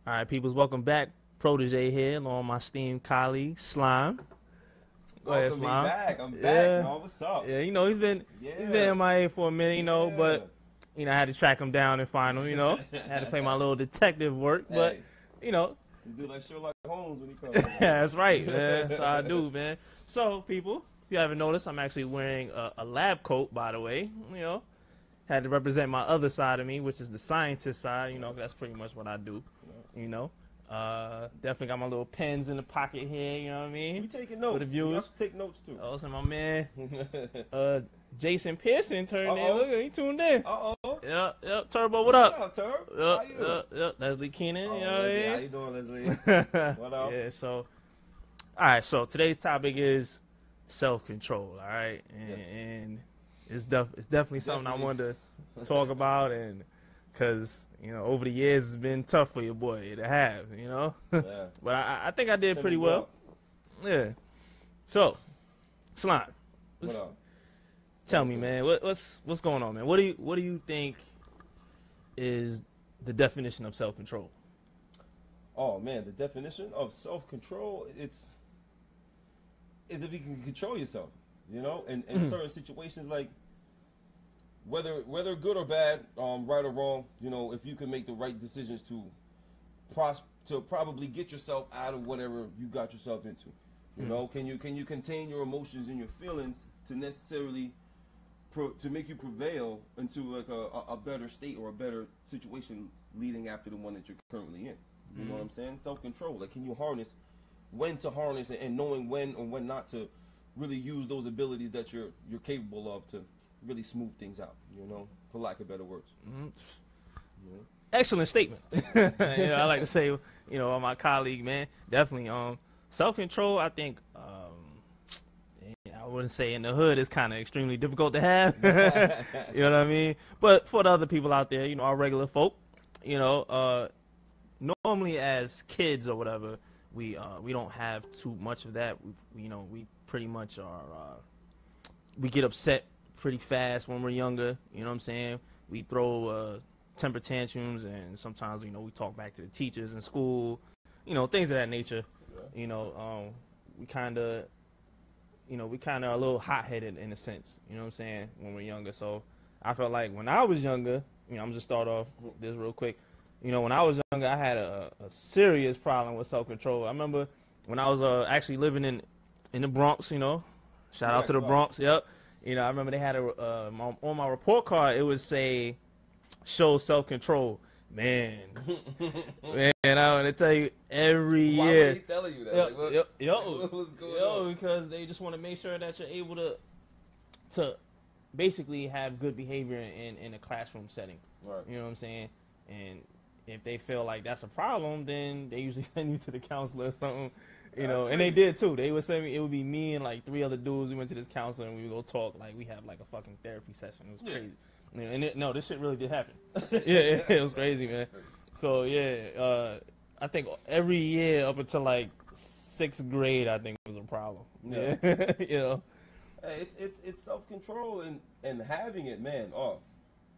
All right, peoples, welcome back. Protege here, along with my esteemed colleague Slime. Go ahead, Welcome me Slime. back. I'm back, Yeah, y'all. What's up? yeah. He's been Yeah, MIA for a minute, yeah. but I had to track him down and find him. I had to play my little detective work, but Hey, you know, you do like Sherlock Holmes when he comes, man. that's right, man. That's how I do, man. So, people, if you haven't noticed, I'm actually wearing a lab coat, by the way. Had to represent my other side of me, which is the scientist side. That's pretty much what I do. You know. Definitely got my little pens in the pocket here. You know what I mean? We taking For notes. the You viewers. have to take notes too. Also, my man, Jason Pearson turned in. Uh-oh. Look, he tuned in. Uh-oh. Yep. Turbo, what What's up? up, Turb? Yep, How you? Leslie Keenan. Oh, You know Leslie, how what you doing, Leslie? I mean? What up? Yeah. So, all right. So today's topic is self-control. All right, Yes. and it's definitely something I wanted to talk about, and because over the years it's been tough for your boy to have. Yeah. But I think I did Send pretty me well. Yeah. So, Slime, What up? tell me, man, what's going on, man? What do you think is the definition of self-control? Oh man, the definition of self-control is if you can control yourself. In certain situations, like whether good or bad, right or wrong, if you can make the right decisions to probably get yourself out of whatever you got yourself into. Can you contain your emotions and your feelings to necessarily to make you prevail into like a better state or a better situation leading after the one that you're currently in. You know what I'm saying? Self-control. Like, can you harness when to harness and knowing when or when not to really use those abilities that you're capable of to really smooth things out, for lack of better words. Mhm. You know? Excellent statement. I like to say, on my colleague, man, definitely. Self-control, I think, I wouldn't say in the hood is kind of extremely difficult to have. You know what I mean? But for the other people out there, our regular folk, normally as kids or whatever, we don't have too much of that. We pretty much are we get upset pretty fast when we're younger. You know what I'm saying? We throw temper tantrums, and sometimes we talk back to the teachers in school. Things of that nature. Yeah. We kind of are a little hot-headed in a sense. You know what I'm saying? When we're younger. So I felt like when I was younger, I'm just start off this real quick. When I was younger, I had a serious problem with self-control. I remember when I was actually living in the Bronx. Shout out to the Bronx. Yep. I remember they had on my report card, it would say show self-control. Man, man, I want to tell you every year. Why were he telling you that? What was going on? Because they just want to make sure that you're able to basically have good behavior in a classroom setting. Right. You know what I'm saying? And if they feel like that's a problem, then they usually send you to the counselor or something. And they did too. They would send me. It would be me and like 3 other dudes. We went to this counselor and we would go talk. Like we have like a fucking therapy session. It was crazy. No, this shit really did happen. Yeah, it was crazy, man. So yeah, I think every year up until like 6th grade, I think was a problem. Yeah. Hey, It's self-control and having it, man. Oh,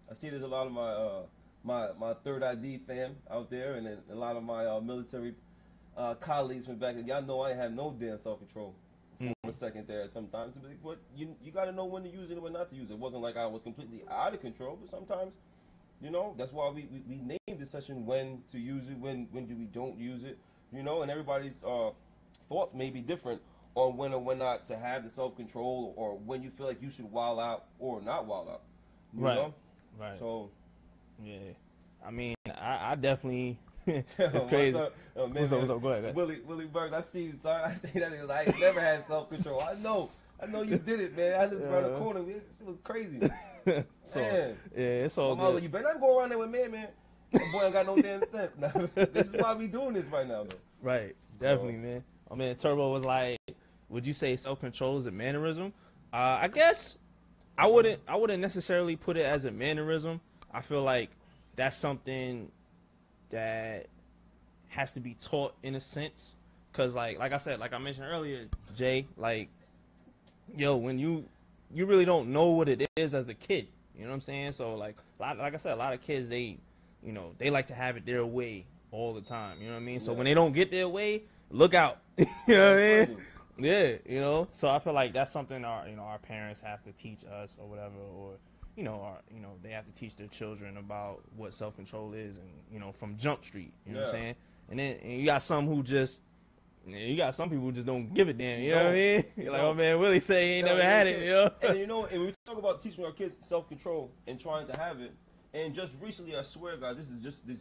I see there's a lot of my third ID fam out there, and then a lot of my military colleagues from back then. Y'all know I ain't have no damn self-control for a second there sometimes. But you got to know when to use it and when not to use it. It wasn't like I was completely out of control, but sometimes, that's why we named the session when to use it, when do we don't use it, and everybody's thoughts may be different on when or when not to have the self-control or when you feel like you should wild out or not wild out. You know? Right. So, yeah. I mean, I definitely... It's crazy. What's up? What's up? Go ahead. Willie Burks, I see you, son. I see that nigga. I ain't never had self-control. I know you did it, man. I lived around the corner. It was crazy. So, Man. yeah, it's all Mama, good. you better not go around there with me, man. My boy ain't got no damn sense. This is why we doing this right now, man. Right. Definitely, man. I mean, Turbo was like, would you say self-control is a mannerism? I guess I wouldn't necessarily put it as a mannerism. I feel like that's something that has to be taught in a sense, cause like I said, like I mentioned earlier, Jay, like, when you really don't know what it is as a kid, you know what I'm saying? So like I said, a lot of kids they like to have it their way all the time. You know what I mean? So Yeah. when they don't get their way, look out. You know what I mean? Yeah, you know. So I feel like that's something our parents have to teach us or whatever, or they have to teach their children about what self control is, and from Jump Street. You know what I'm saying? And then you got some people who just don't give a damn. You know what I mean? You're like, oh man, Willie say he ain't never had it. You know? And we talk about teaching our kids self control and trying to have it. And just recently, I swear, God, this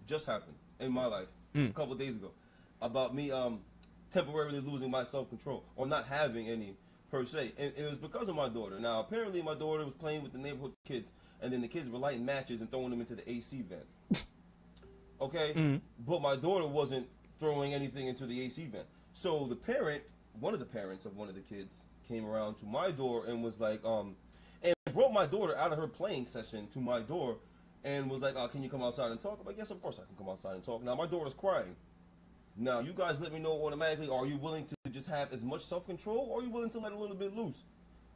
just happened in my life a couple of days ago about me temporarily losing my self control or not having any per se, and it was because of my daughter. Now, apparently, my daughter was playing with the neighborhood kids, and then the kids were lighting matches and throwing them into the AC vent. Okay, but my daughter wasn't throwing anything into the AC vent. So one of the parents of one of the kids, came around to my door and was like, and brought my daughter out of her playing session to my door, and was like, can you come outside and talk? I'm like, yes, of course I can come outside and talk. Now my daughter's crying. Now, you guys let me know automatically, are you willing to just have as much self-control, or are you willing to let a little bit loose?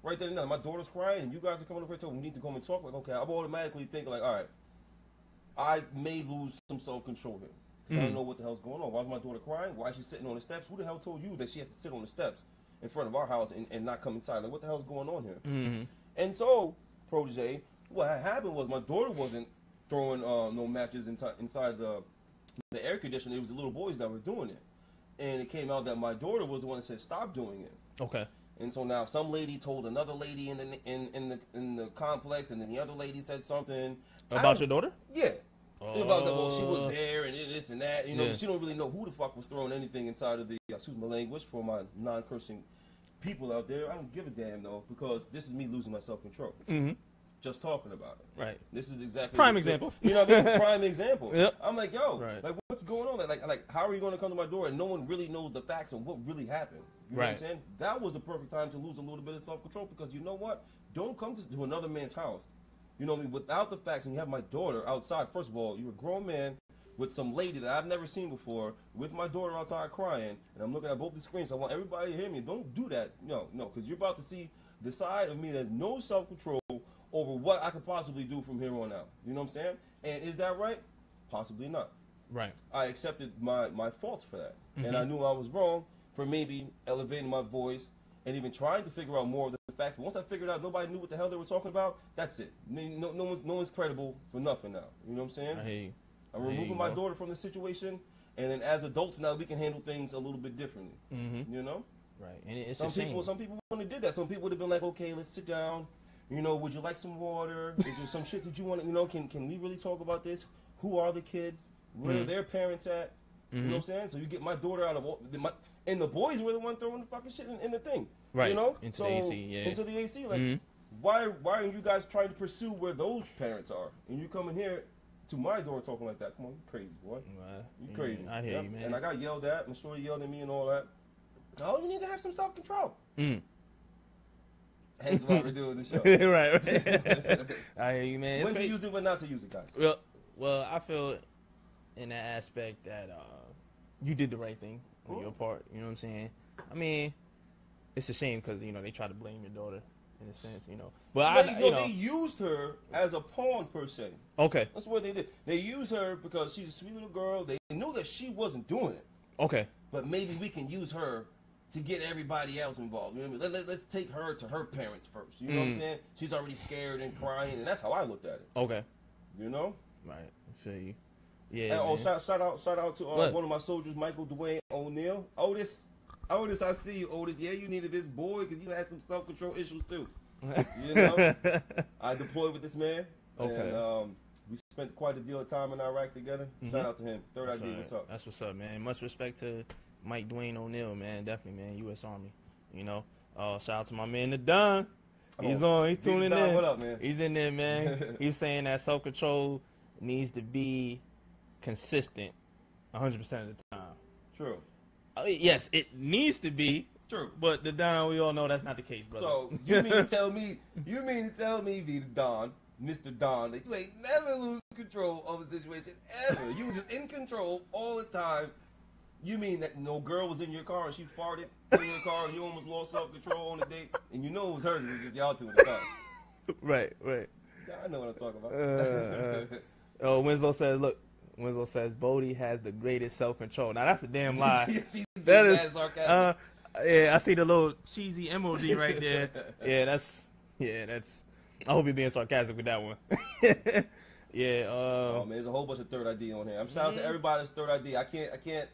Right then and now, my daughter's crying, and you guys are coming over here telling me we need to come and talk. Like, okay, I'm automatically thinking, like, all right, I may lose some self-control here. Because I don't know what the hell's going on. Why is my daughter crying? Why is she sitting on the steps? Who the hell told you that she has to sit on the steps in front of our house and not come inside? Like, what the hell's going on here? And so, Protege, what had happened was my daughter wasn't throwing no matches inside the air conditioner. It was the little boys that were doing it, and it came out that my daughter was the one that said stop doing it. Okay. And so now some lady told another lady in the complex, and then the other lady said something about your daughter. Yeah. About that, well, she was there and this and that. She don't really know who the fuck was throwing anything inside of the excuse my language for my non-cursing people out there. I don't give a damn though, because this is me losing my self-control. Just talking about it. Right. This is exactly prime example. You know what I mean? Prime example. Yep. I'm like, yo, like what's going on? Like how are you going to come to my door and no one really knows the facts of what really happened? You know what I'm saying? That was the perfect time to lose a little bit of self-control, because you know what? Don't come to another man's house, you know what I mean, without the facts, and you have my daughter outside. First of all, you're a grown man with some lady that I've never seen before, with my daughter outside crying, and I'm looking at both the screens. So I want everybody to hear me. Don't do that. No, because you're about to see the side of me that has no self-control over what I could possibly do from here on out. You know what I'm saying? And is that right? Possibly not. Right. I accepted my faults for that. And I knew I was wrong for maybe elevating my voice and even trying to figure out more of the facts. But once I figured out nobody knew what the hell they were talking about, that's it. No one's credible for nothing now. You know what I'm saying? I hear you. I'm removing my daughter from the situation, and then as adults now we can handle things a little bit differently. You know? Right. And it's some people wouldn't have did that. Some people would have been like, okay, let's sit down. Would you like some water? Is there some shit that you want to, can we really talk about this? Who are the kids? Where are their parents at? You know what I'm saying? So you get my daughter out of all, and the boys were the one throwing the fucking shit in the thing. Right. You know? Into the AC, yeah. Into the AC. Like, why are you guys trying to pursue where those parents are? And you coming here to my door talking like that? Come on, you crazy, boy. You crazy. I hear you, man. And I got yelled at, and Shorty yelled at me and all that. No, you need to have some self-control. Hence why we're doing the show. right. I hear you, man. When to use it, when not to use it, guys. Well, I feel in that aspect that you did the right thing on your part. You know what I'm saying? I mean, it's a shame because they try to blame your daughter in a sense, But they used her as a pawn per se. Okay. That's what they did. They used her because she's a sweet little girl. They knew that she wasn't doing it. Okay. But maybe we can use her to get everybody else involved. You know what I mean? Let's take her to her parents first. You know what I'm saying? She's already scared and crying, and that's how I looked at it. Okay. You know? Right. I feel you. Yeah. And shout out to one of my soldiers, Michael Dwayne O'Neal. Otis, I see you, Otis. Yeah, you needed this boy because you had some self-control issues too. You know? I deployed with this man. Okay. And we spent quite a deal of time in Iraq together. Shout out to him. Third ID, what's up? That's what's up, man. Much respect to Mike Dwayne O'Neal, man. Definitely, man. U.S. Army. Shout out to my man, the Don. He's He's tuning in. What up, man? He's in there, man. He's saying that self-control needs to be consistent 100% of the time. True. Yes, it needs to be. True. But the Don, we all know that's not the case, brother. So you mean to tell me, the Don, Mr. Don, that you ain't never lose control of a situation ever? You were just in control all the time. You mean that no girl was in your car and she farted in your car and you almost lost self-control on the date, and you know it was her, it was just y'all two in the car. Right. Yeah, I know what I'm talking about. Winslow says, look, Winslow says Bodie has the greatest self-control. Now that's a damn lie. He's That is sarcastic. yeah, I see the little cheesy emoji right there. That's. I hope you're being sarcastic with that one. Yeah. Oh man, there's a whole bunch of third ID on here. I'm shout out to everybody that's third ID. I can't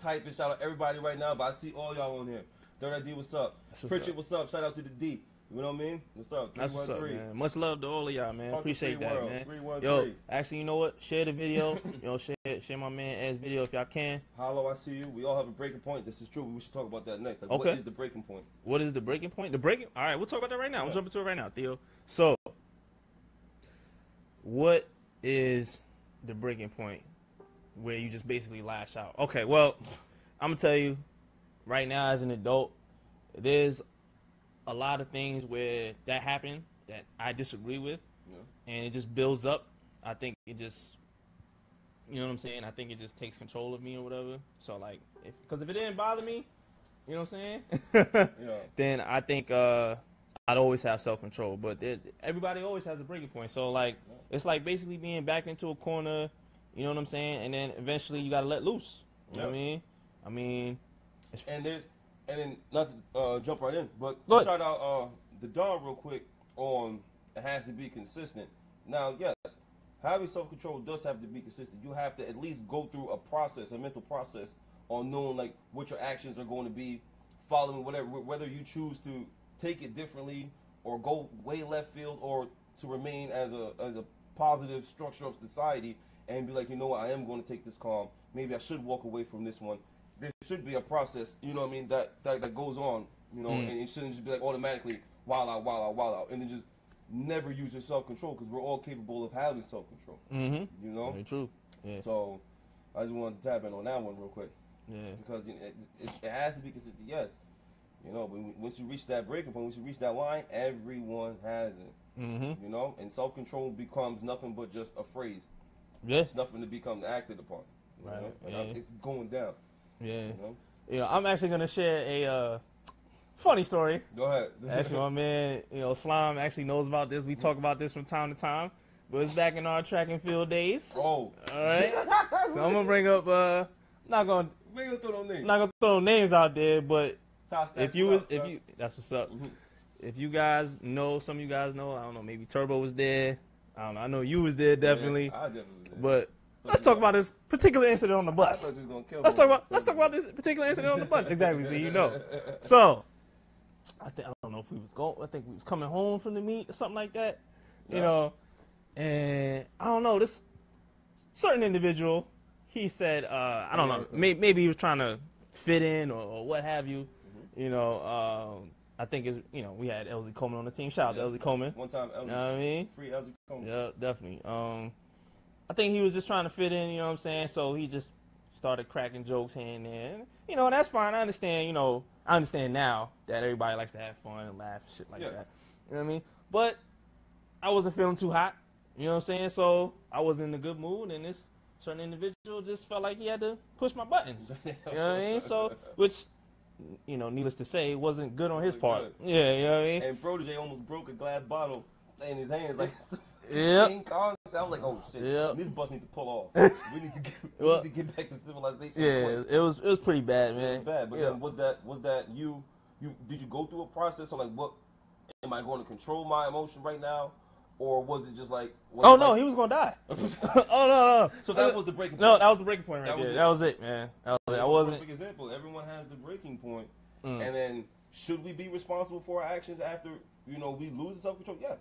type and shout out everybody right now, but I see all y'all on here. Third ID, what's up? Pritchard, what's up? Shout out to the D. You know what I mean? What's up? That's what's up, man. Much love to all of y'all, man. Funky Appreciate that, World, man. 313. Yo, actually, you know what? Share the video. Share my man Ed's video if y'all can. Hollow, I see you. We all have a breaking point. This is true. We should talk about that next. Like, okay. What is the breaking point? What is the breaking point? All right, we'll talk about that right now. We'll jump into it right now, Theo. So, what is the breaking point where you just basically lash out? Okay, well, I'm going to tell you right now as an adult, there's a lot of things where that happened that I disagree with, and it just builds up. I think it just, you know what I'm saying? I think it just takes control of me or whatever. So, like, because if it didn't bother me, you know what I'm saying? Then I think I'd always have self-control. But everybody always has a breaking point. So, like, it's like basically being backed into a corner, you know what I'm saying? And then eventually you got to let loose. You know what I mean? And then, not to jump right in, but shout out the Don real quick on it has to be consistent. Now, yes, having self-control does have to be consistent. You have to at least go through a process, a mental process, on knowing like what your actions are going to be, following whether you choose to take it differently or go way left field or to remain as a positive structure of society and be like, you know what, I am going to take this calm. Maybe I should walk away from this one. There should be a process, you know what I mean, that goes on, you know, and it shouldn't just be like automatically wild out, and then just never use your self-control because we're all capable of having self-control. You know? Very true. Yeah. So I just wanted to tap in on that one real quick. Yeah. Because it has to be consistent, yes. You know, but once you reach that breaking point, once you reach that line, everyone has it. You know? And self-control becomes nothing but just a phrase. Yes. It's nothing to become acted upon. Right. It's going down. Yeah. You know? I'm actually going to share a funny story. Go ahead. Actually, my man, Slime actually knows about this. We talk about this from time to time. But it's back in our track and field days. Oh. All right. So I'm going to bring up, not going to throw no names out there, but if you, that's what's up. If you guys know, some of you guys know, I don't know, maybe Turbo was there. I don't know. I know you was there, definitely. Yeah, I definitely was there. But let's talk about this particular incident on the bus. Let's talk about this particular incident on the bus. Exactly. So you know. So I don't know if we was going. I think we was coming home from the meet or something like that. You know, and I don't know, this certain individual. He said, I don't know. Maybe he was trying to fit in or what have you. You know. I think it's, we had LZ Coleman on the team. Shout out to LZ Coleman. One time, LZ. You know what I mean? Free LZ Coleman. Yeah, definitely. I think he was just trying to fit in, you know what I'm saying? So he just started cracking jokes here and there. And, that's fine. I understand, I understand now that everybody likes to have fun and laugh and shit like that. You know what I mean? But I wasn't feeling too hot, you know what I'm saying? So I was in a good mood, and this certain individual just felt like he had to push my buttons. You know what I mean? So, which, needless to say, it wasn't good on his part. Good. Yeah, you know what I mean? And Protege almost broke a glass bottle in his hands like King Kong. I was like, oh shit, this bus needs to pull off. We need to get back to civilization. Yeah, it was pretty bad, man. It was bad, but then was that you did you go through a process of like, what am I going to control my emotion right now? Or was it just like... no, he was going to die. No. So that was the breaking point. No, that was the breaking point right there. That was it, man. I wasn't... Perfect example. Everyone has the breaking point. And then, should we be responsible for our actions after, we lose self-control? Yes.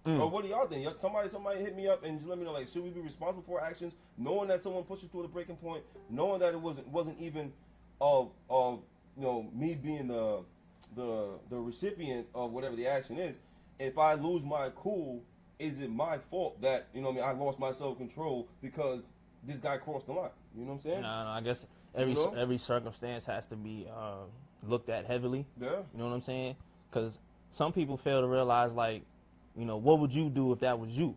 Or what do y'all think? Somebody hit me up and just let me know, like, should we be responsible for our actions, knowing that someone pushed us through the breaking point, knowing that it wasn't even me being the recipient of whatever the action is. If I lose my cool, is it my fault that, I lost my self-control because this guy crossed the line? You know what I'm saying? No, I guess every circumstance has to be looked at heavily. Yeah. You know what I'm saying? Because some people fail to realize, like, what would you do if that was you?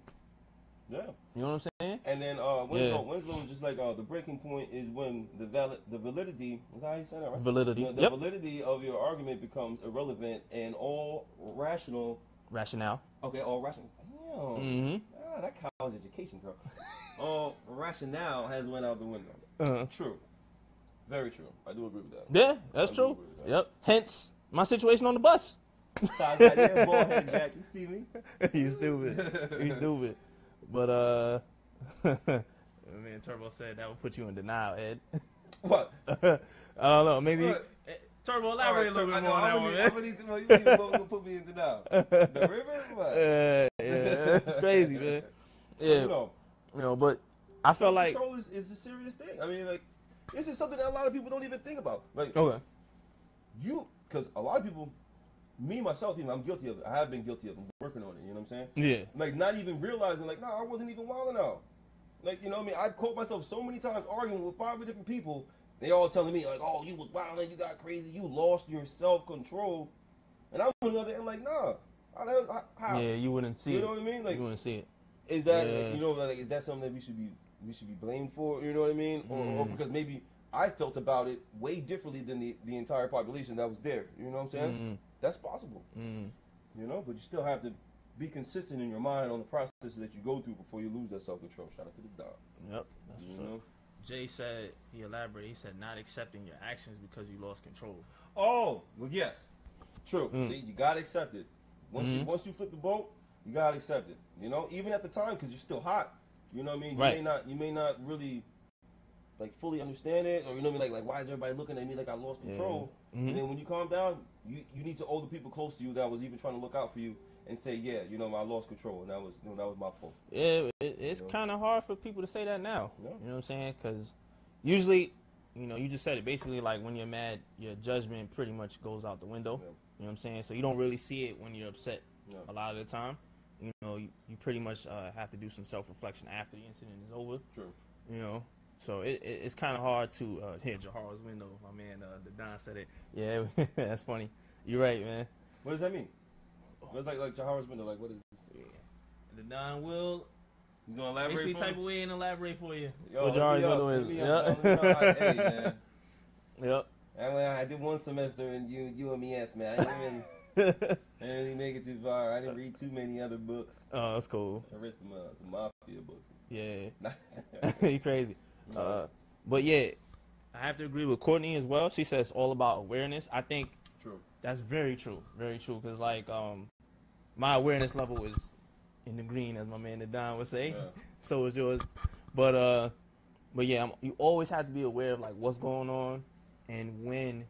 Yeah. You know what I'm saying? And then Winslow was just like, the breaking point is when the validity, is that how you say that, right? Validity. The validity of your argument becomes irrelevant and all rationale. Okay, all rational. Damn. Mm-hmm. That college education, girl. All rationale has went out the window. True. Very true. I do agree with that. Yeah, that's true. Yep. Hence, my situation on the bus. Yeah, bald head Jack. You see me? You stupid. You stupid. But, man, Turbo said that would put you in denial, Ed. What? I don't know. Maybe. What? Turbo, elaborate a little bit more on that one, man. I'm gonna need to know you what gonna put me in denial. The river? What? Yeah, it's crazy, man. Yeah. You know, but I felt like control is a serious thing. I mean, like, this is something that a lot of people don't even think about. Like, because a lot of people, me myself, even I'm guilty of it. I have been guilty of it. I'm working on it. You know what I'm saying? Yeah. Like, not even realizing, like, I wasn't even wilding out. Like, you know what I mean? I've caught myself so many times arguing with 5 different people. They all telling me, like, oh, you was wilding, you got crazy, you lost your self-control. And I'm on the other end, like, nah. How? Yeah, you wouldn't see it. You know what I mean? Like, you wouldn't see it. Is that, like, you know, like, is that something that we should be blamed for? You know what I mean? Or because maybe I felt about it way differently than the entire population that was there. You know what I'm saying? That's possible. You know, but you still have to be consistent in your mind on the processes that you go through before you lose that self-control. Shout out to the dog. Yep, that's true. Jay said, he elaborated, he said not accepting your actions because you lost control. Oh, well, yes. True. See, you got to accept it. Once you flip the boat, you got to accept it. You know, even at the time, because you're still hot. You know what I mean? Right. You may not really, like, fully understand it, or, you know what I mean, like why is everybody looking at me like I lost control? And then when you calm down, you need to owe the people close to you that was even trying to look out for you and say, yeah, you know, I lost control, and that was my fault. Yeah, it's kind of hard for people to say that now. Yeah. You know what I'm saying? Because usually, you know, you just said it. Basically, like, when you're mad, your judgment pretty much goes out the window. Yeah. You know what I'm saying? So you don't really see it when you're upset Yeah. a lot of the time. You know, you pretty much have to do some self-reflection after the incident is over. True. You know? So it's kind of hard to hit Jahar's window. My man, the Don said it. Yeah, that's funny. You're right, man. What does that mean? What's like Jahar's window? Like, what is this? Yeah. The Don will You gonna elaborate? basically for type me? of way and elaborate for you. Yo, What Jahar's window is. Hey, man. Yep. I did one semester in UMES, man. I didn't really make it too far. I didn't read too many other books. Oh, that's cool. I read some mafia books. Yeah. You crazy. But yeah, I have to agree with Courtney as well. She says all about awareness. I think True. that's very true. Very true. Because, like, my awareness level is in the green, as my man the Don would say. Yeah. So is yours. But yeah, you always have to be aware of, like, what's going on and when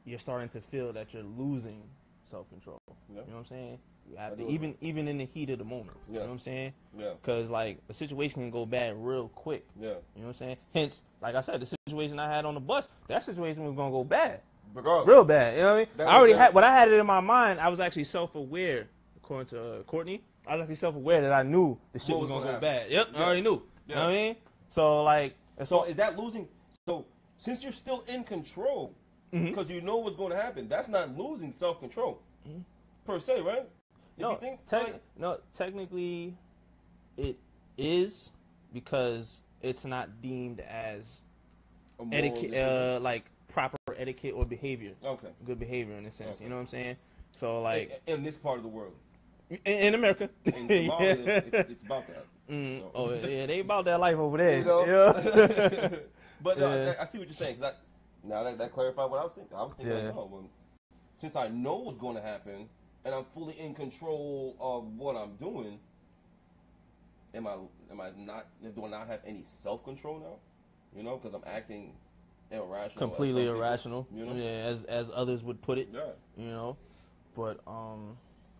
you're starting to feel that you're losing self-control. Yeah. You know what I'm saying? You have to, even in the heat of the moment. Yeah. You know what I'm saying? Yeah. Because, like, the situation can go bad real quick. Yeah. You know what I'm saying? Hence, like I said, the situation I had on the bus, that situation was going to go bad. Regardless. Real bad. You know what I mean? That I already was had, when I had it in my mind, I was actually self-aware, according to Courtney. I was actually self-aware that I knew the shit was going to go bad. Yep, Yeah. I already knew. Yeah. You know what I mean? So, like... So is that losing? So since you're still in control, because you know what's going to happen, that's not losing self-control, per se, right? No, technically, it is, because it's not deemed as a moral etiquette, decision. like proper etiquette or behavior. Okay. Good behavior in a sense. Okay. You know what I'm saying? So, like, in this part of the world, in America, in Somalia, it's about that. So. Oh yeah, they about that life over there. You know? Yeah. But no, Yeah. I see what you're saying. Cause now that clarified what I was thinking. I was thinking, Yeah. like, no, since I know what's going to happen and I'm fully in control of what I'm doing, do I not have any self-control now? You know, because I'm acting irrational. Completely irrational. You know? Yeah, as others would put it. Yeah. You know, but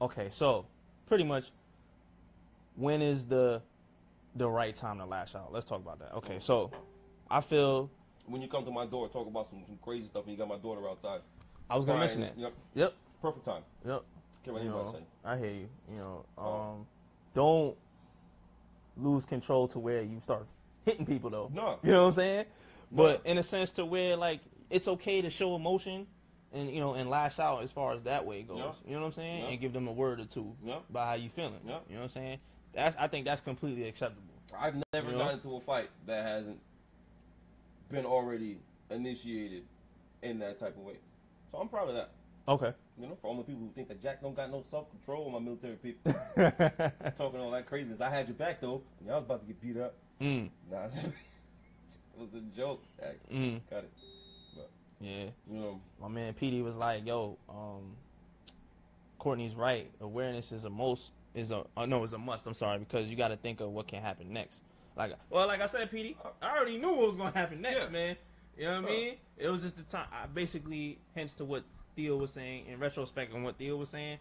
okay, so pretty much, when is the right time to lash out? Let's talk about that. Okay, so I feel when you come to my door, talk about some crazy stuff, and you got my daughter outside. I was gonna mention that. Yep. Perfect time. Yep. Care what You anybody know, say. I hear you. You know, don't lose control to where you start hitting people, though. No. You know what I'm saying? No. But in a sense to where, like, it's okay to show emotion and, you know, and lash out as far as that way goes. Yeah. You know what I'm saying? Yeah. And give them a word or two Yeah. about how you feeling. Yeah. You know what I'm saying? I think that's completely acceptable. I've never You know? gotten into a fight that hasn't been already initiated in that type of way. So I'm proud of that. Okay. You know, for all the people who think that Jack don't got no self-control, my military people talking all that craziness. I had your back though. And y'all was about to get beat up. Nah, it was a joke, Stack. Cut it. But, yeah. You know, My man PD was like, "Yo, Courtney's right. Awareness is a must. I'm sorry, because you got to think of what can happen next. Like I said, PD, I already knew what was gonna happen next, man. You know what I mean? It was just the time. I basically, hence to what Theo was saying in retrospect, and what Theo was saying,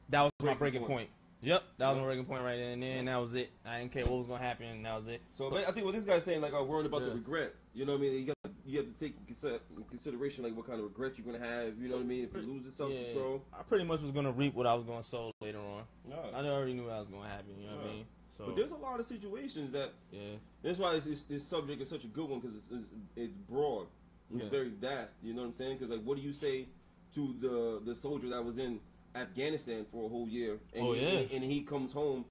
that was my breaking point. Yep, that was my breaking point right there and then. That was it. I didn't care what was gonna happen, and that was it. So I think what this guy's saying, like, worrying about the regret. You know what I mean? You have to take in consideration like what kind of regret you're gonna have. You know what I mean? If you lose your self-control. I pretty much was gonna reap what I was gonna sow later on. Yeah. I already knew that was gonna happen. You know what I mean? So, but there's a lot of situations that. That's why this subject is such a good one, because it's broad. It's very vast. You know what I'm saying? Because like, what do you say to the soldier that was in Afghanistan for a whole year, and he comes home,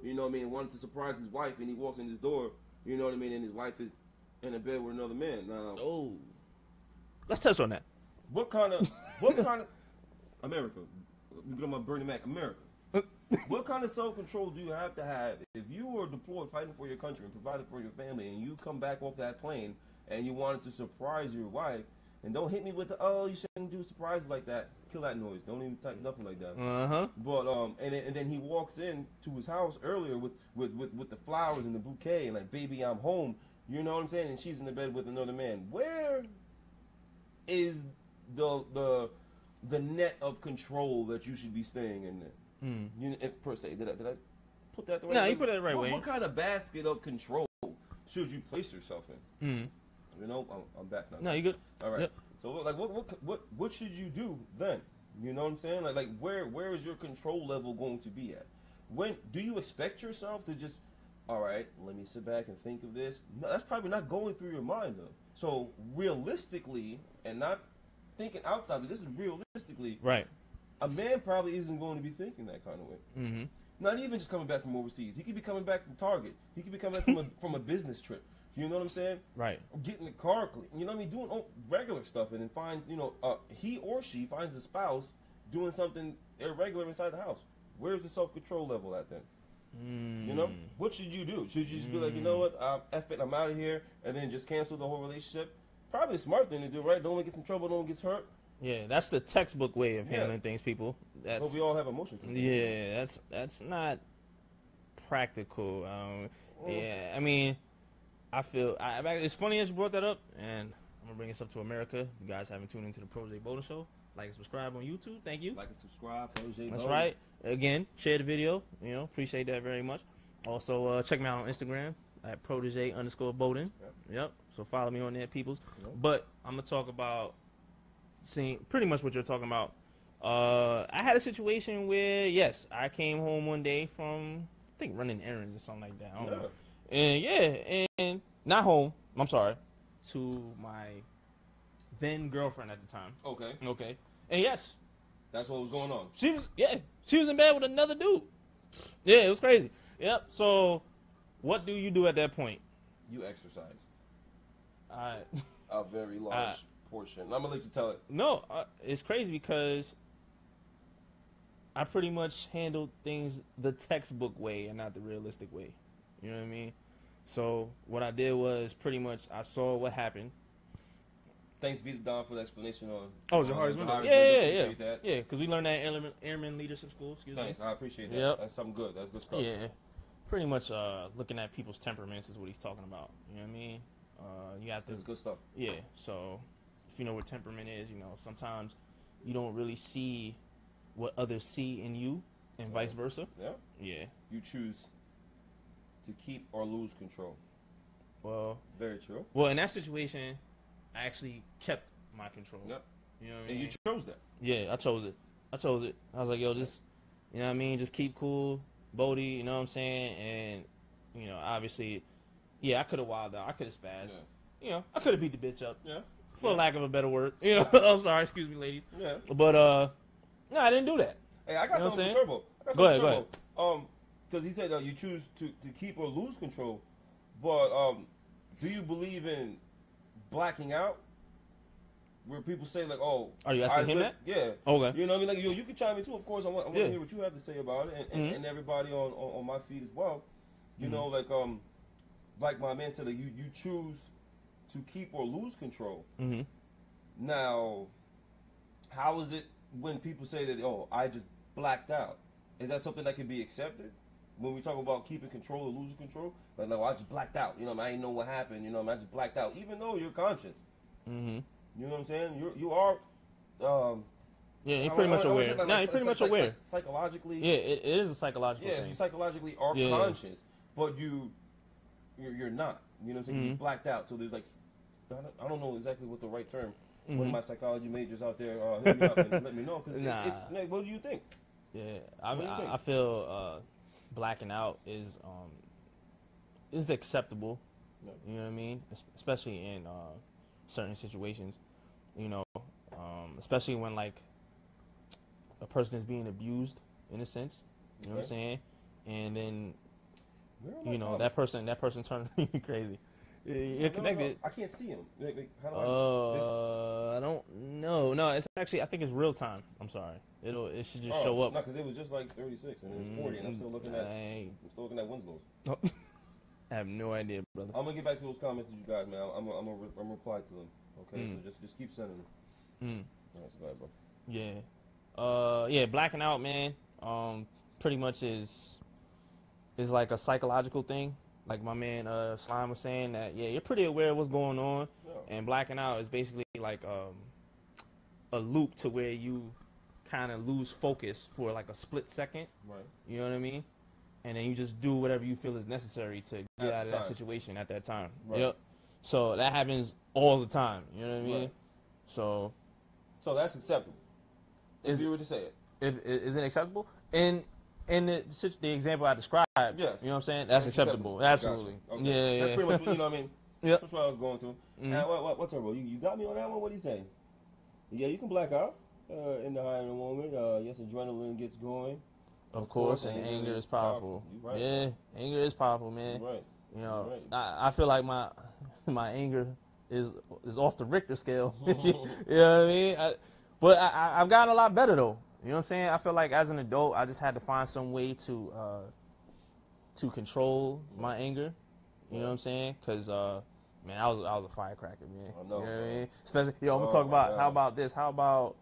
you know what I mean, wanted to surprise his wife, and he walks in his door, you know what I mean, and his wife is in a bed with another man. Now, let's touch on that. What kind of America? We get on my Bernie Mac, America. What kind of self-control do you have to have if you were deployed fighting for your country and providing for your family, and you come back off that plane and you wanted to surprise your wife? And don't hit me with the, you shouldn't do surprises like that. Kill that noise. Don't even type nothing like that. But and then he walks in to his house earlier with the flowers and the bouquet and like, baby, I'm home. You know what I'm saying? And she's in the bed with another man. Where is the net of control that you should be staying in there? You know, per se, did I put that the right way? No, you put it the right way. What kind of basket of control should you place yourself in? You know, I'm back now. No, you good. All right. Yep. So like, what should you do then? You know what I'm saying? Like where is your control level going to be at? When do you expect yourself to just, all right, let me sit back and think of this? No, that's probably not going through your mind though. So realistically, and not thinking outside, but this is realistically, right? A man probably isn't going to be thinking that kind of way. Not even just coming back from overseas. He could be coming back from Target. He could be coming back from a business trip. You know what I'm saying? Right. Or getting the car clean. You know what I mean? Doing regular stuff, and then finds, you know, he or she finds a spouse doing something irregular inside the house. Where's the self-control level at then? You know? What should you do? Should you just be like, you know what, F it, I'm out of here, and then just cancel the whole relationship? Probably a smart thing to do, right? Don't get in trouble, no one gets hurt. Yeah, that's the textbook way of handling things, people. But we all have emotions. Yeah, that's not practical. Yeah, I mean, I feel it's funny that you brought that up, and I'm gonna bring this up to America. You guys haven't tuned into the Protege Bowden Show. Like and subscribe on YouTube. Thank you. Like and subscribe, Protege. That's right. Again, share the video. You know, appreciate that very much. Also, check me out on Instagram at Protege_Bowden. Yep. So follow me on there, peoples. But I'm gonna talk about seeing pretty much what you're talking about. I had a situation where, yes, I came home one day from, I think, running errands or something like that. I don't know. And and not home. I'm sorry, to my then girlfriend at the time. Okay. And yes, that's what was going on. She was in bed with another dude. Yeah, it was crazy. Yep. So, what do you do at that point? You exercised. A very large portion. I'm gonna let you tell it. No, it's crazy because I pretty much handled things the textbook way and not the realistic way. You know what I mean? So what I did was pretty much I saw what happened. Thanks be to Don for the explanation on. Jahari's window. Yeah. Because we learned that in Airman Leadership School. Thanks, I appreciate that. Yep. That's something good. That's good stuff. Yeah, pretty much looking at people's temperaments is what he's talking about. You know what I mean? You have to. That's good stuff. Yeah. So if you know what temperament is, you know sometimes you don't really see what others see in you, and vice versa. Yeah. You choose to keep or lose control. Well, very true. Well, in that situation, I actually kept my control. Yep. You know what I mean? And you chose that. Yeah, I chose it. I was like, yo, just, you know what I mean? Just keep cool, Bodie, you know what I'm saying? And, you know, obviously, yeah, I could have wilded out. I could have spazzed. Yeah. You know, I could have beat the bitch up. Yeah. For lack of a better word. You know, I'm sorry, excuse me, ladies. Yeah. But, no, I didn't do that. Hey, I got something for Turbo. Go ahead. Because he said you choose to keep or lose control, but do you believe in blacking out where people say like, oh, Are you asking him that? Yeah. Okay. You know what I mean? Like, yo, you can chime in too. Of course, I want Yeah. to hear what you have to say about it, and everybody on my feed as well. You know, like my man said, like you choose to keep or lose control. Mm-hmm. Now, how is it when people say that, oh, I just blacked out? Is that something that can be accepted? When we talk about keeping control or losing control, like, oh, I just blacked out. You know, I didn't know what happened. You know, I just blacked out, even though you're conscious. Mm-hmm. You know what I'm saying? You are. Yeah, you're pretty much aware. No, you're pretty much aware. Psychologically. Yeah, it is a psychological thing. Yeah, you psychologically are conscious, but you're not. You know what I'm saying? Mm-hmm. You blacked out. So there's like, I don't know exactly what the right term. One of my psychology majors out there, hit me up and let me know. Because it's like, what do you think? Yeah, I feel blacking out is acceptable. Yeah. You know what I mean? Especially in certain situations. You know, especially when like a person is being abused in a sense. You know what I'm saying? And then you know that person turns crazy. You're connected. No. I can't see him. How do I don't know. No, it's actually, I think it's real time. I'm sorry. It should just show up. No, because it was just like 36 and it was 40, and I'm still looking at Winslow's. I have no idea, brother. I'm gonna get back to those comments that you guys, man. I'm gonna reply to them. Okay, so just keep sending them. All right, so go ahead, bro. Yeah, blacking out, man. Pretty much is like a psychological thing. Like my man Slime was saying that, yeah, you're pretty aware of what's going on, and blacking out is basically like a loop to where you kind of lose focus for like a split second. Right. You know what I mean? And then you just do whatever you feel is necessary to get out of that situation at that time. Right. Yep. So that happens all the time. You know what I mean? Right. So that's acceptable. If you were to say it. Is it acceptable? And the example I described, yes. You know what I'm saying? That's acceptable. Absolutely. Gotcha. Okay. Yeah. That's pretty much what, you know what I mean? Yep. That's what I was going to. What's up, bro? You got me on that one? What are you saying? Yeah, you can black out in the high of the moment. Yes, adrenaline gets going. Of course, and anger is powerful. Right. Yeah, anger is powerful, man. Right. You know, I feel like my anger is off the Richter scale. You know what I mean? But I've gotten a lot better though. You know what I'm saying? I feel like as an adult, I just had to find some way to control my anger. You know what I'm saying? Because man, I was a firecracker, man. I know. You know what I mean? Especially, I'm gonna talk about how about this? How about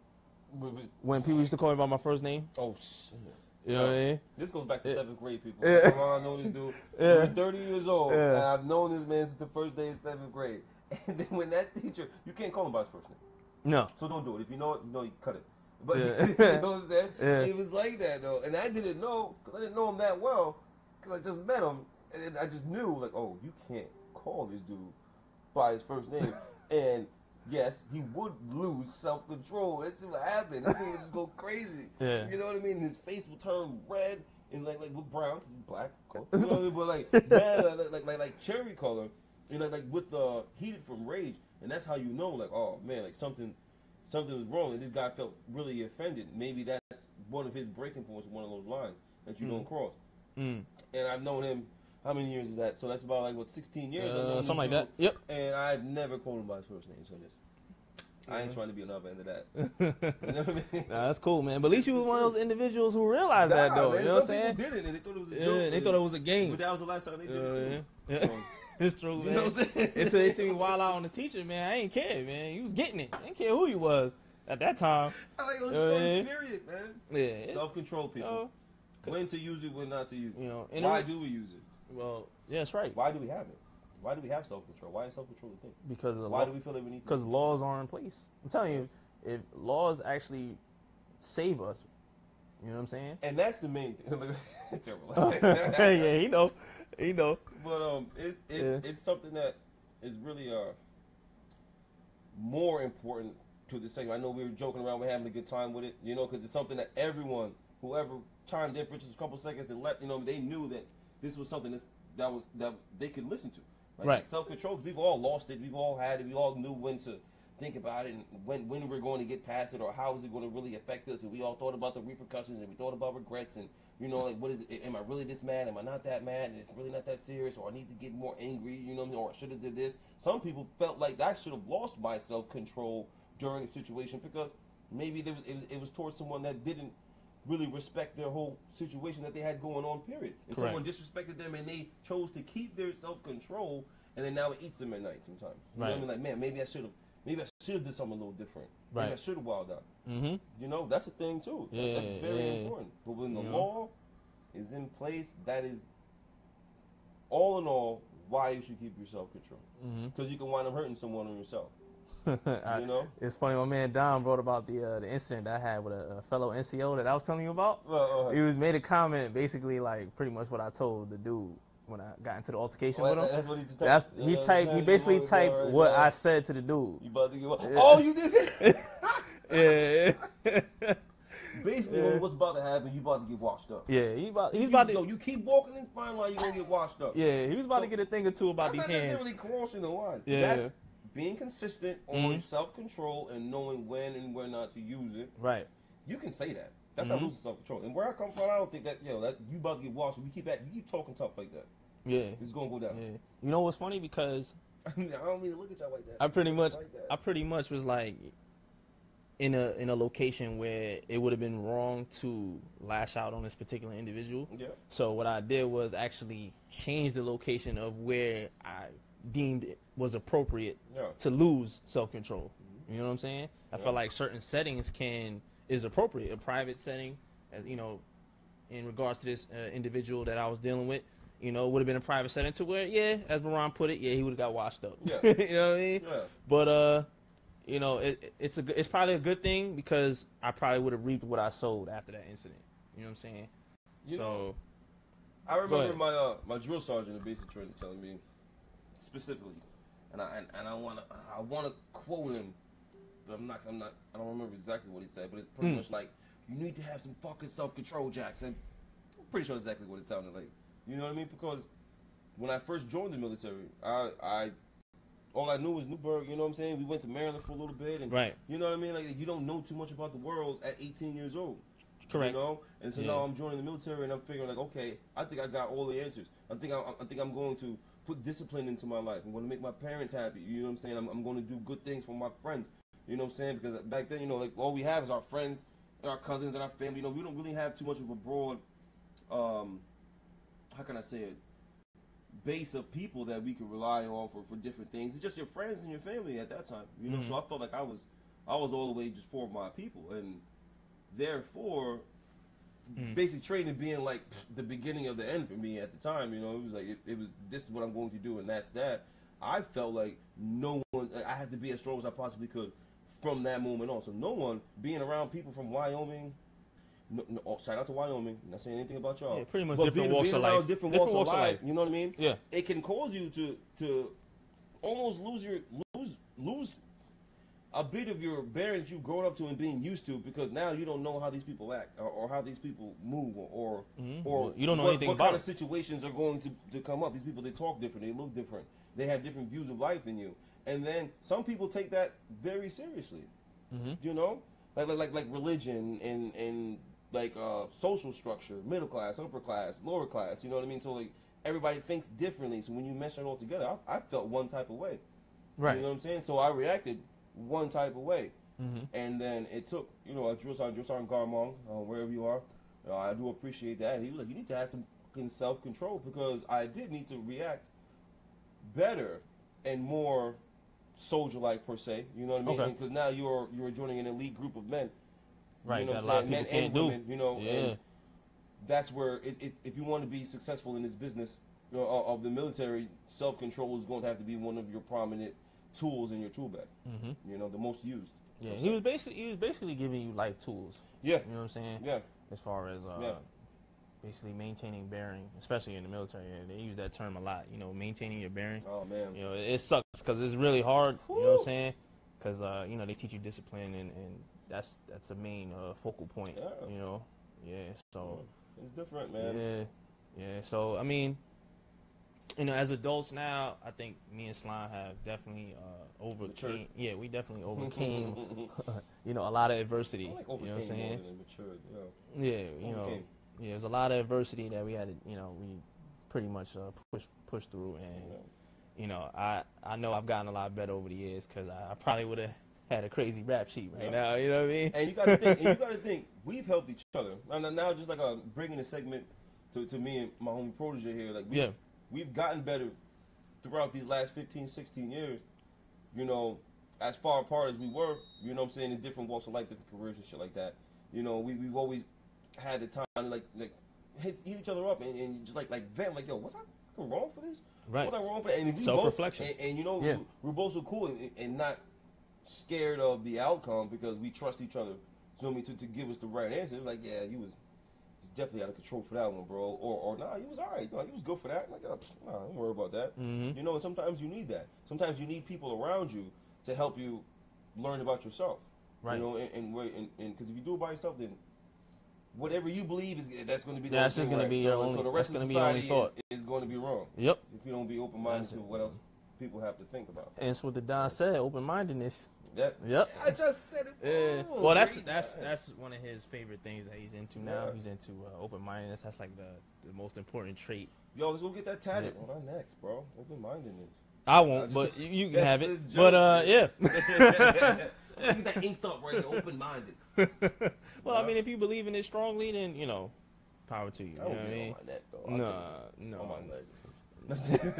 when people used to call me by my first name? Oh shit. You know what I mean? This goes back to 7th grade, people. That's how long I know this dude. He's 30 years old, and I've known this man since the first day in 7th grade. And then when that teacher, you can't call him by his first name. No. So don't do it. If you know it, you cut it. But you know what I'm saying? It was like that, though. And I didn't know, because I didn't know him that well, because I just met him. And I just knew, like, oh, you can't call this dude by his first name. And yes, he would lose self-control. That's what happened. This thing would just go crazy. Yeah. You know what I mean? His face would turn red and like with brown, because he's black, of course. You know what I mean? But like like cherry color, you know, like with the heated from rage, and that's how you know, like, oh man, like something was wrong, and this guy felt really offended. Maybe that's one of his breaking points, one of those lines that you don't cross. And I've known him. How many years is that? So that's about like 16 years. Something like that. Yep. And I've never called him by his first name, so I ain't trying to be on the other end of that. You know what I mean? Nah, that's cool, man. But at least you was one of those individuals who realized that, though. Man, you know what I'm saying? Some people did it, and they thought it was a joke. They thought it was a game. But that was the last time they did it, too. Yeah. It's true, man. You know what I'm saying? Until they see me wild out on the teacher, man, I ain't care, man. You was getting it. I didn't care who you was at that time. I like it was the period, man. Yeah. Self-control, people. When to use it, when not to use it. You know, why do we use it? Well, yeah, that's right. Why do we have it? Why do we have self-control? Why is self-control a thing? Because why do we feel that we need to? Because laws are in place. I'm telling you, if laws actually save us, you know what I'm saying? And that's the main thing. Yeah, he know. But it's something that is really more important to the segment. I know we were joking around, we're having a good time with it, you know, because it's something that everyone, whoever chimed in for just a couple seconds and left, you know, they knew that this was something that they could listen to. Like self-control, because we've all lost it, we've all had it, we all knew when to think about it and when we're going to get past it, or how is it going to really affect us, and we all thought about the repercussions, and we thought about regrets, and you know, like, what is it? Am I really this mad? Am I not that mad? And it's really not that serious, or I need to get more angry, you know what I mean? Or I should have did this. Some people felt like I should have lost my self-control during a situation because maybe it was towards someone that didn't really respect their whole situation that they had going on, period. And Correct. someone disrespected them and they chose to keep their self-control, and then now it eats them at night sometimes. You know what I mean? Like, man, maybe I should have did something a little different. Right. Maybe I should have wilded out. Mm-hmm. You know, that's a thing too. Yeah, that's very yeah. important. But when the You know? law is in place, that is all in all why you should keep your self-control. Because you can wind up hurting someone or yourself. You know? It's funny, my man Don wrote about the incident that I had with a fellow NCO that I was telling you about. He was made a comment basically like pretty much what I told the dude when I got into the altercation with him. That's what he typed. He basically typed what I said to the dude. You about to get Oh, you did it? Yeah. Basically, when what's about to happen, you about to get washed up. Yeah, he's about to. You keep walking this fine line, you're gonna get washed up. Yeah, he was about to get a thing or two about these That's hands. not necessarily crossing the line. Yeah. That's being consistent on self-control and knowing when and when not to use it. Right. You can say that. That's not losing self-control. And where I come from, I don't think that that you about to get washed. You keep talking tough like that. Yeah. It's gonna go down. Yeah. You know what's funny, because I don't mean to look at y'all like that. I pretty much was like in a location where it would have been wrong to lash out on this particular individual. Yeah. So what I did was actually change the location of where I deemed it was appropriate to lose self-control. You know what I'm saying? I felt like certain settings is appropriate. A private setting, you know, in regards to this individual that I was dealing with, you know, would have been a private setting to where, as Baron put it, he would have got washed up. Yeah. You know what I mean? Yeah. But you know, it's probably a good thing because I probably would have reaped what I sowed after that incident. You know what I'm saying? So I remember my drill sergeant in basic training telling me specifically, and I wanna quote him, but I don't remember exactly what he said, but it's pretty much like, you need to have some fucking self-control, Jackson. I'm pretty sure exactly what it sounded like. You know what I mean? Because when I first joined the military, all I knew was Newburgh, you know what I'm saying? We went to Maryland for a little bit, and you know what I mean? Like, you don't know too much about the world at 18 years old. Correct. You know? And so now I'm joining the military, and I'm figuring like, okay, I think I got all the answers. I think I'm going to put discipline into my life. I'm going to make my parents happy. You know what I'm saying? I'm going to do good things for my friends. You know what I'm saying? Because back then, you know, like, all we have is our friends and our cousins and our family. You know, we don't really have too much of a broad, how can I say it, base of people that we can rely on for different things. It's just your friends and your family at that time. You know, so I felt like I was all the way just for my people, and therefore, basic training being like the beginning of the end for me at the time. You know, it was like it was, this is what I'm going to do, and that's that. I felt like I had to be as strong as I possibly could from that moment on. So no one being around people from Wyoming. No, shout out to Wyoming. I'm not saying anything about y'all. Yeah, pretty much but different walks of life. Different walks of life. You know what I mean? Yeah. It can cause you to almost lose a bit of your bearings you've grown up to and being used to, because now you don't know how these people act or how these people move or you don't know anything what about kind of situations are going to come up. These people, they talk different, they look different, they have different views of life than you, and then some people take that very seriously. You know, like religion and like social structure, middle class, upper class, lower class. You know what I mean? So like everybody thinks differently. So when you mesh it all together, I felt one type of way. Right. You know what I'm saying? So I reacted one type of way. And then it took, you know, a drill sergeant Garmong, wherever you are. I do appreciate that. He was like, you need to have some fucking self-control, because I did need to react better and more soldier-like per se. You know what I mean? Okay. Because now you're joining an elite group of men. Right. You know That a what lot I'm of saying? people Men and can't women, do. you know, Yeah. and that's where if you want to be successful in this business, you know, of the military, self-control is going to have to be one of your prominent tools in your tool bag. You know, the most used. Yeah. He was basically giving you life tools. Yeah. You know what I'm saying? Yeah. As far as basically maintaining bearing, especially in the military, they use that term a lot. You know, maintaining your bearing. Oh man. You know, it sucks because it's really hard. You know what I'm saying? Because you know, they teach you discipline, and that's a main focal point. Yeah. You know. Yeah. So. It's different, man. Yeah. Yeah. So I mean, you know, as adults now, I think me and Slime have definitely overcame. Yeah, we definitely overcame. You know, a lot of adversity. I like you know what I'm saying? more than matured, Yeah. You know. Yeah, there's a lot of adversity that we had to. You know, we pretty much push through, and you know, I know I've gotten a lot better over the years, because I probably would have had a crazy rap sheet right now. You know what I mean? And you got to think, we've helped each other. Now just like bringing a segment to me and my homie Protege here, like we've gotten better throughout these last 15, 16 years. You know, as far apart as we were, you know what I'm saying, in different walks of life, different careers and shit like that. You know, we've always had the time to like hit each other up and just like vent, like, yo, what's I fucking wrong for this? Right. What's I wrong for that? And Self-reflection. And you know, we're both so cool and not scared of the outcome because we trust each other. So I mean, to give us the right answer, it was like, yeah, you was definitely out of control for that one, bro. Or nah, he was all right. No, he was good for that. Like, nah, don't worry about that. Mm-hmm. You know, and sometimes you need that. Sometimes you need people around you to help you learn about yourself. Right. You know, and because if you do it by yourself, then whatever you believe that's going to be the that's just going to be your only. So the rest that's of going to be your only society thought. is going to be wrong. Yep. If you don't be open-minded to what else people have to think about. And it's what the Don said, open-mindedness. Yep. I just said it. Yeah. Well, that's one of his favorite things that he's into now. Yeah. He's into open-mindedness. That's like the most important trait. Yo, let's go get that tatted on our necks, bro. Open-mindedness. I won't, but you can have it. But yeah. Get that inked up right there, open-minded. Well, I mean, if you believe in it strongly, then you know, power to you. You know what I mean? On my neck, though. No. On my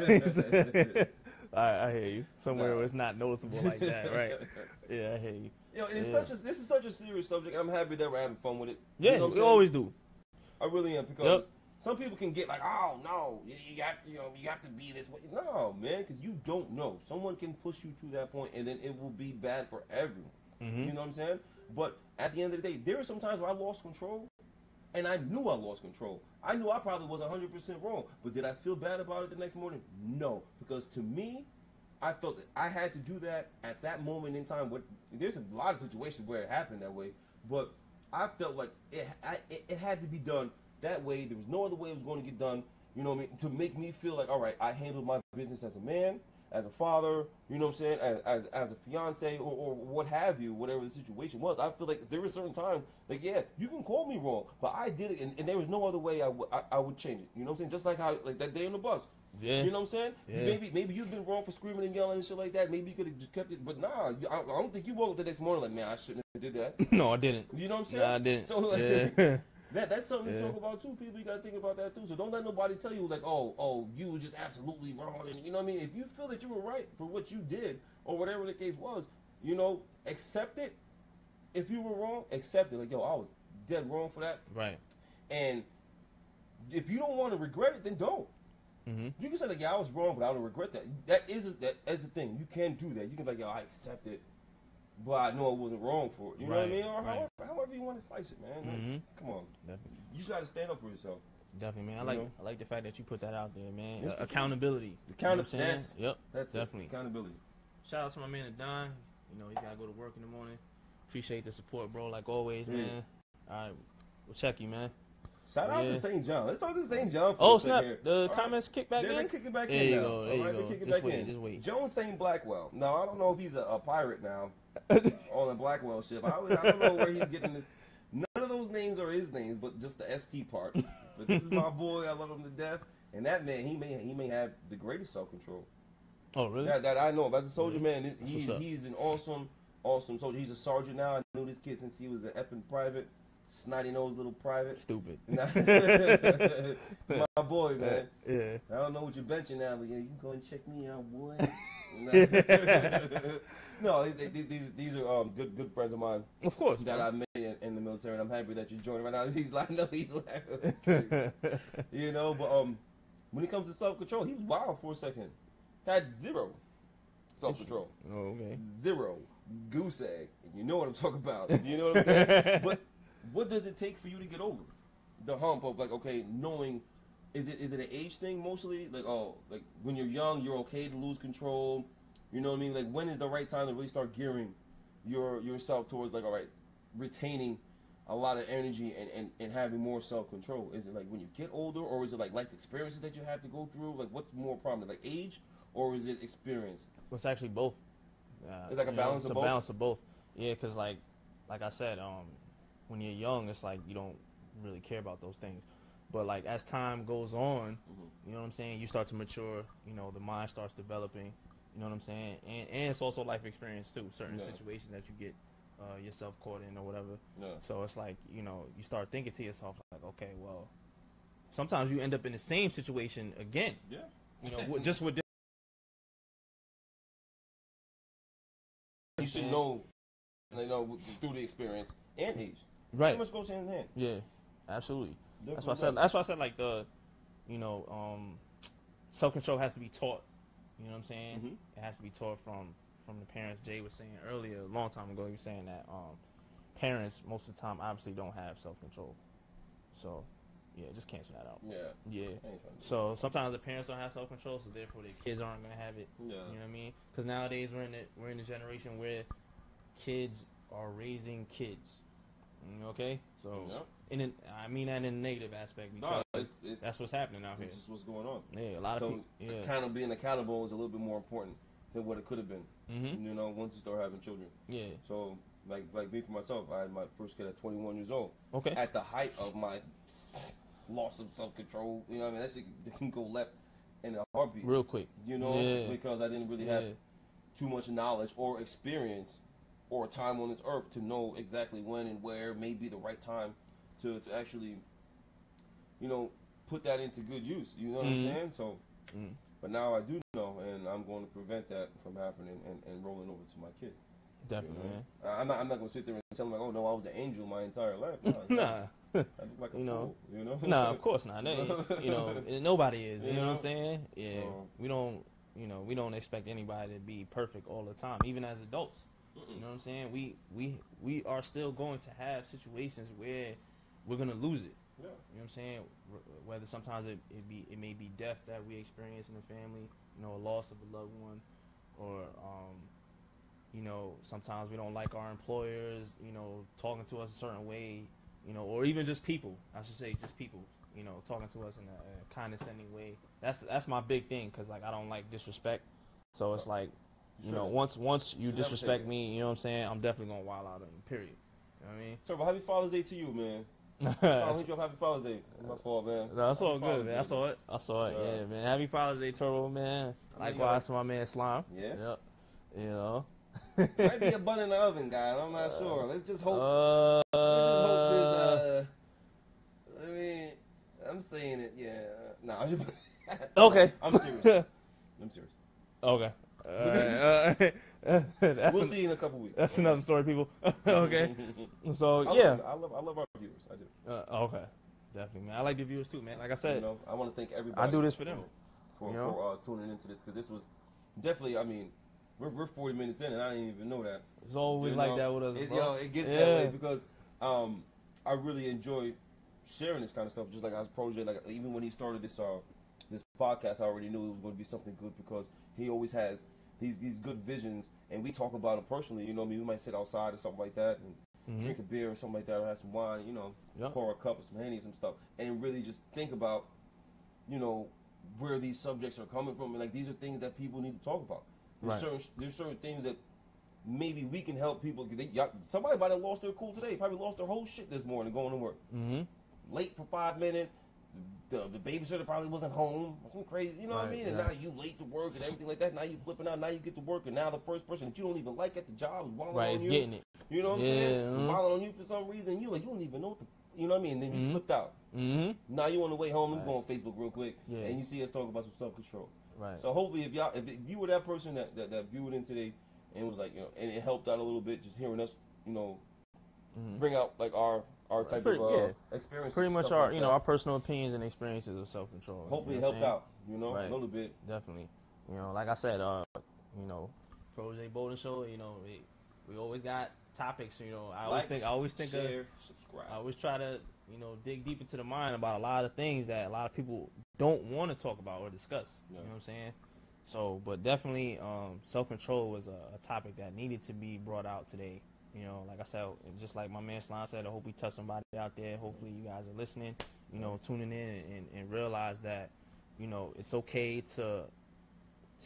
legs. I hear you. Somewhere where it's not noticeable like that, right? Yeah, I hear you. You know, and this is such a serious subject. I'm happy that we're having fun with it. Yeah, you know we always do. I really am because some people can get like, oh no, you have to be this way. No, man, because you don't know. Someone can push you to that point, and then it will be bad for everyone. Mm-hmm. You know what I'm saying? But at the end of the day, there are some times where I lost control, and I knew I lost control. I knew I probably was 100% wrong, but did I feel bad about it the next morning? No, because to me, I felt that I had to do that at that moment in time. There's a lot of situations where it happened that way, but I felt like it had to be done that way. There was no other way it was going to get done, you know what I mean, to make me feel like, all right, I handled my business as a man, as a father, you know what I'm saying, as a fiance or what have you, whatever the situation was. I feel like there were certain times, like, yeah, you can call me wrong, but I did it, and there was no other way I would change it. You know what I'm saying? Just like how, like that day on the bus. Yeah. You know what I'm saying? Yeah. Maybe you've been wrong for screaming and yelling and shit like that. Maybe you could have just kept it, but nah, I don't think you woke up the next morning like, man, I shouldn't have did that. No, I didn't. You know what I'm saying? No, I didn't. So like, yeah. that's something to talk about too. People, you gotta think about that too. So don't let nobody tell you like, oh, you were just absolutely wrong. And you know what I mean? If you feel that you were right for what you did or whatever the case was, you know, accept it. If you were wrong, accept it. Like, yo, I was dead wrong for that. Right. And if you don't want to regret it, then don't. Mm-hmm. You can say like, yeah, I was wrong, but I don't regret that. That is a thing. You can do that. You can be like, yo, I accept it, but I know I wasn't wrong for it. You know what I mean? Or however you want to slice it, man. Mm-hmm. Like, come on. Definitely. You just got to stand up for yourself. Definitely, man. I like the fact that you put that out there, man. Yes, Accountability. Accountability. Yep. That's definitely. Accountability. Shout out to my man Don. You know, he's got to go to work in the morning. Appreciate the support, bro, like always, man. All right. We'll check you, man. Shout out to St. John. Let's talk to St. John for Oh, a second snap. here. The comments kick back in? They're kicking back there in you now. Go, there you go. They're kicking Just back in. Just wait. Jones St. Blackwell. Now, I don't know if he's a pirate now on the Blackwell ship. I don't know where he's getting this. None of those names are his names, but just the ST part. But this is my boy. I love him to death. And that man, he may have the greatest self-control. Oh, really? That I know of. As a soldier, man, He's an awesome soldier. He's a sergeant now. I knew this kid since he was an effing private. Snotty-nosed little private. Stupid. My boy, man. Yeah. I don't know what you're benching now, but yeah, you can go and check me out, boy. No, these are good friends of mine. Of course. That I met in the military, and I'm happy that you're joining right now. He's laughing. You know, but when it comes to self-control, he was wild for a second. Had zero self-control. Oh, okay. Zero. Goose egg. You know what I'm talking about. You know what I'm saying? But what does it take for you to get over the hump of like, okay, knowing, is it an age thing mostly? Like, oh, like when you're young, you're okay to lose control. You know what I mean? Like, when is the right time to really start gearing yourself towards like, all right, retaining a lot of energy and having more self-control? Is it like when you get older, or is it like life experiences that you have to go through? Like, what's more prominent, like age, or is it experience? Well, it's actually both. It's like a balance of both? It's a balance of both. Yeah, because like I said, when you're young, it's like you don't really care about those things. But like as time goes on, you know what I'm saying, you start to mature, you know, the mind starts developing, You know what I'm saying? And it's also life experience too. Certain Yeah. situations that you get yourself caught in or whatever. Yeah. So it's like, you know, you start thinking to yourself like, okay, well, sometimes you end up in the same situation again. Yeah. You know, just with you should know, through the experience and age. right. Pretty much goes hand in hand. Yeah, absolutely. Definitely That's why I said. does. That's why I said like self control has to be taught. You know what I'm saying? Mhm. It has to be taught from the parents. Jay was saying earlier, a long time ago, he was saying that parents most of the time obviously don't have self control. So yeah, just cancel that out. Yeah. Yeah. I ain't trying to do So sometimes the parents don't have self control, so therefore their kids aren't gonna have it. that. Yeah. You know what I mean? Because nowadays we're in the generation where kids are raising kids. Okay, so Yeah. I mean that in a negative aspect because it's that's what's happening out here. This is what's going on. Yeah, a lot of people. Yeah. Kind of being accountable is a little bit more important than what it could have been. Mm-hmm. You know, once you start having children. Yeah. So, like me for myself, I had my first kid at 21 years old. Okay. At the height of my loss of self-control, you know what I mean? That shit can go left in a heartbeat. Real quick. You know, Yeah. because I didn't really have too much knowledge or experience or time on this earth to know exactly when and where may be the right time to actually, you know, put that into good use. You know what I'm saying? So, but now I do know, and I'm going to prevent that from happening and rolling over to my kid. Definitely, you know? I'm not going to sit there and tell them like, oh no, I was an angel my entire life. Nah. I look like a fool, you know? Nah, of course not. You know, nobody is. You know what I'm saying? Yeah. So, we don't expect anybody to be perfect all the time, even as adults. You know what I'm saying? We are still going to have situations where we're gonna lose it. Yeah. You know what I'm saying? Whether sometimes it may be death that we experience in the family, you know, a loss of a loved one, or you know, sometimes we don't like our employers, you know, talking to us a certain way, you know, or even just people. I should say just people, you know, talking to us in a condescending way. That's my big thing, because like I don't like disrespect. So it's like, you know, once you disrespect me, you know what I'm saying, I'm definitely gonna wild out on you, period. You know what I mean? So, happy Father's Day to you, man. Happy Father's Day. My fault, man. No, that's all good, man. Day, I saw it. Yeah, man. Happy Father's Day, Turbo, man. Likewise to my man Slime. Yeah. Yep. You know. Might be a bun in the oven, guy. I'm not sure. Let's just hope. Let's just hope this. I mean, I'm saying it. Yeah. No. Okay. I'm serious. Okay. We'll see you in a couple weeks. That's another story, people. Okay. So I love our viewers. I do. Okay. Definitely, man. I like the viewers too, man. Like I said, you know, I want to thank everybody. I do this for them. For tuning into this, because this was definitely. I mean, we're 40 minutes in, and I didn't even know that. It's always like that with us. It gets that way because I really enjoy sharing this kind of stuff. Just like I was Protege, like even when he started this podcast, I already knew it was going to be something good, because he always has these good visions, and we talk about them personally. You know, we might sit outside or something like that and drink a beer or something like that, or have some wine. You know, pour a cup of some Henny, some stuff, and really just think about, you know, where these subjects are coming from, and like these are things that people need to talk about. There's certain things that maybe we can help people. Somebody might have lost their cool today. Probably lost their whole shit this morning going to work. Late for 5 minutes. The babysitter probably wasn't home. Something crazy, you know what I mean? And now you late to work and everything like that. Now you flipping out. Now you get to work, and now the first person that you don't even like at the job is wilding on you. Getting it. You know what I'm saying? Wilding on you for some reason. You don't even know what you know what I mean? And then you flipped out. Now you on the way home. Let me go on Facebook real quick, and you see us talk about some self-control. Right. So hopefully, if you were that person that viewed in today and was like, you know, and it helped out a little bit, just hearing us, you know, bring out like our type of experience. Pretty much our, like our personal opinions and experiences of self-control. Hopefully it helped out, you know, a little bit. Definitely. You know, like I said, you know, Protege Bolden Show, you know, we always got topics, you know. I always think share, subscribe. I always try to, you know, dig deep into the mind about a lot of things that a lot of people don't want to talk about or discuss. You know what I'm saying? So, but definitely, self-control was a topic that needed to be brought out today. You know, like I said, just like my man Slime said, I hope we touch somebody out there. Hopefully you guys are listening, you know, tuning in and realize that, you know, it's okay to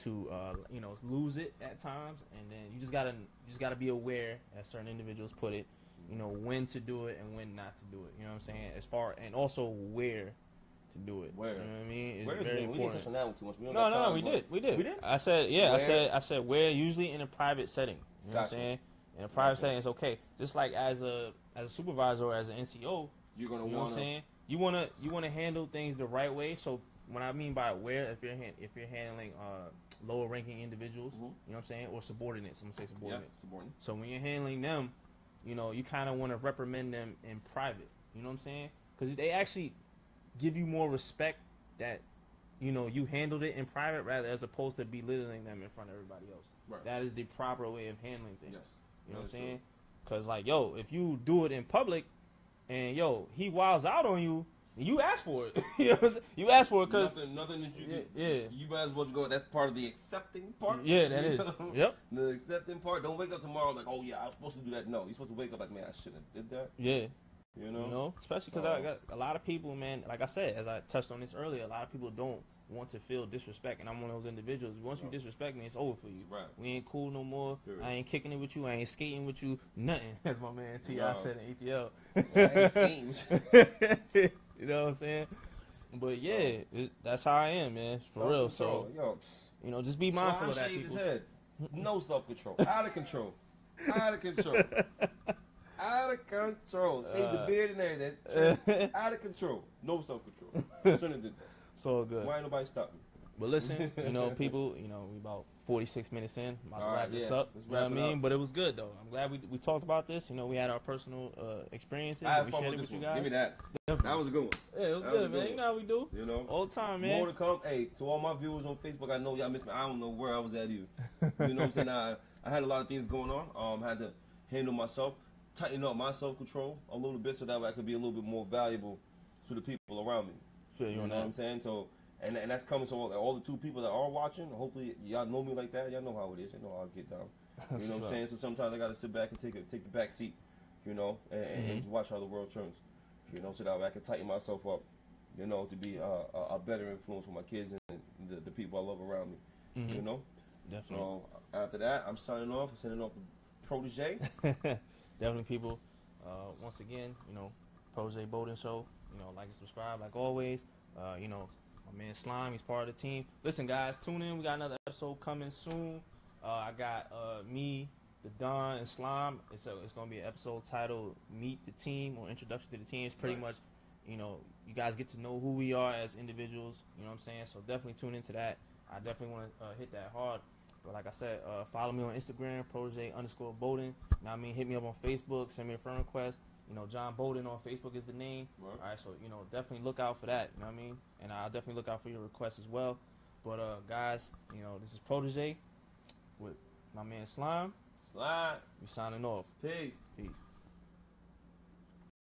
you know, lose it at times, and then you just gotta be aware, as certain individuals put it, you know, when to do it and when not to do it. You know what I'm saying? And also where to do it. Where? You know what I mean? It's Where is very it? We didn't important. touch on that one too much. We don't No, got no, time, we but- did. We did. We did? I said, yeah, Where? I said, where usually in a private setting. You know what I'm Gotcha. saying? In a private Gotcha. setting, it's okay. Just like as a supervisor or as an NCO, You're gonna you know what I'm want saying? You wanna handle things the right way. So when I mean by where, if you're handling lower ranking individuals, Mhm. you know what I'm saying, or subordinates. I'm gonna say yeah, subordinates. subordinate. So when you're handling them, you know, you kind of want to reprimand them in private. You know what I'm saying? Because they actually give you more respect that, you know, you handled it in private rather as opposed to belittling them in front of everybody else. Right. That is the proper way of handling things. Yes. You know what I'm That is saying? Because, like, yo, if you do it in public and, yo, he wilds out on you, you ask for it. You know what I'm saying? You ask for it because... Nothing that you Yeah. You might as well go. That's part of the accepting part. Yeah, that You is. know? Yep. The accepting part. Don't wake up tomorrow like, oh yeah, I was supposed to do that. No, you're supposed to wake up like, man, I shouldn't have did that. Yeah. You know. You know? Especially because I got a lot of people, man, like I said, as I touched on this earlier, a lot of people don't want to feel disrespect, and I'm one of those individuals. Once you disrespect me, it's over for you. Right. We ain't cool no more. Period. I ain't kicking it with you. I ain't skating with you. Nothing. As my man T.I. No. said in ATL. I ain't skating with You know what I'm saying? But yeah, that's how I am, man. For real. So, yo, you know, just be mindful of that, shaved his people. head. No self-control. Out of control. Out of control. Out of control. Shaved the beard and everything. Out of control. No self-control. Shouldn't have did that. So good. Why ain't nobody stop me? But listen, you know, people, you know, we about 46 minutes in. I'm about to All right, wrap this yeah. up. Let's You know wrap what I it mean? up. But it was good, though. I'm glad we talked about this. You know, we had our personal experiences. I had We fun shared with it this with you one. guys. Give me that. Definitely. That was a good one. Yeah, it was That was good, a good man. one. You know how we do. You know. All the time, man. More to come. Hey, to all my viewers on Facebook, I know y'all missed me. I don't know where I was at either. You know what I'm saying? I had a lot of things going on. Had to handle myself, tighten up my self-control a little bit so that way I could be a little bit more valuable to the people around me. Feel you You on know what I'm that. saying? So, and that's coming. So all the two people that are watching, hopefully y'all know me like that. Y'all know how it is. You know how I get down. You know what I'm saying? So sometimes I gotta sit back and take the back seat, you know, and just watch how the world turns. You know, so that way I can tighten myself up, you know, to be a better influence for my kids and the people I love around me. You know. Definitely. So after that, I'm signing off. I'm sending off the Protege. Definitely, people. Once again, you know, Protege Bowden Show. You know, like and subscribe, like always. You know, my man Slime, he's part of the team. Listen, guys, tune in. We got another episode coming soon. I got me, the Don, and Slime. It's gonna be an episode titled "Meet the Team" or "Introduction to the Team." It's pretty much, you know, you guys get to know who we are as individuals. You know what I'm saying? So definitely tune into that. I definitely want to hit that hard. But like I said, follow me on Instagram, Protege_Bowden. Now I mean, hit me up on Facebook, send me a friend request. You know, John Bowden on Facebook is the name. Right. All right, so you know, definitely look out for that. You know what I mean? And I'll definitely look out for your requests as well. But guys, you know, this is Protege with my man Slime. Slide. We signing off. Peace.